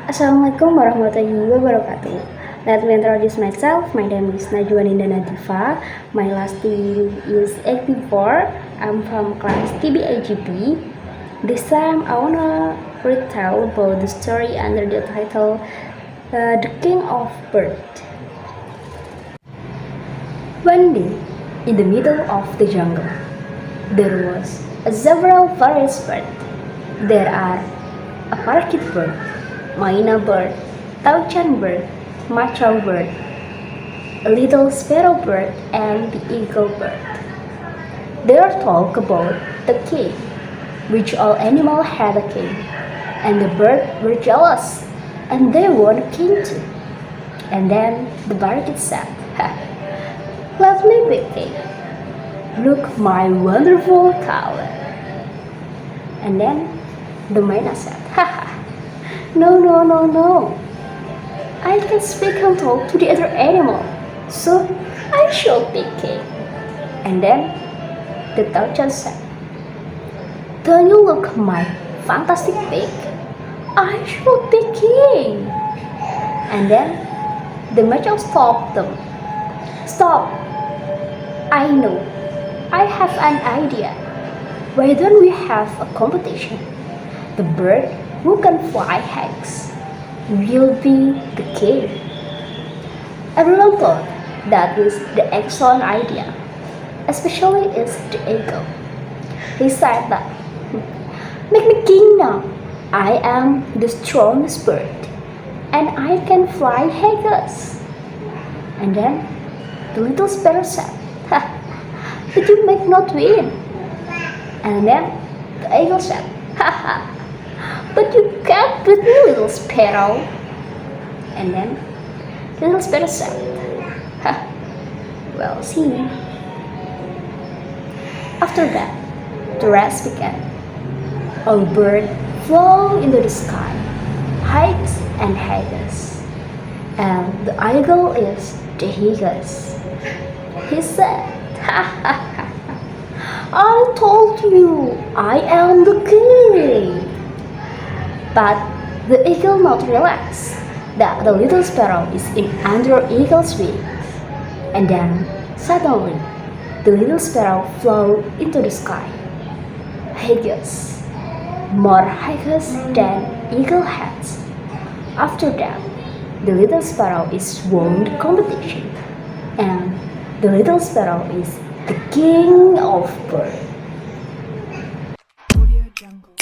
Assalamualaikum warahmatullahi wabarakatuh. Let me introduce myself. My name is Najwa Ninda Nadifa. My last name is 84. I'm from class TBAGP. This time I wanna retell about the story under the title The King of Birds. One day, in the middle of the jungle, there was several various birds. There are a parakeet bird, myna bird, toucan bird, macaw bird, a little sparrow bird, and the eagle bird. They are talk about the king, which all animal had a king, and the bird were jealous, and they want a king too. And then the parakeet said, "Let me be king. Look my wonderful color." And then the myna said, "No, no, no, no. I can speak and talk to the other animal, so I shall be king." And then the toucan said, "Don't you look my fantastic beak? I shall be king." And then the macaw stopped them. "Stop. I know. I have an idea. Why don't we have a competition? The bird who can fly eggs will be the king." Everyone thought that is the excellent idea, especially it's the eagle. He said that, "Make me king now. I am the strongest bird, and I can fly eggs." And then the little sparrow said, "But you may not win." And then the eagle said, "But you can't beat me, little sparrow." And then the little sparrow said, "Well, see." After that, the race began. All birds flew into the sky, hikes and hikes, and the eagle is the highest. He said, "I told you I am the king." But the eagle not realize that the little sparrow is in under eagle's wing. And then suddenly the little sparrow flew into the sky. Highest, more highest than eagle has. After that, the little sparrow is won the competition, and the little sparrow is the king of birds. Audio Jungle.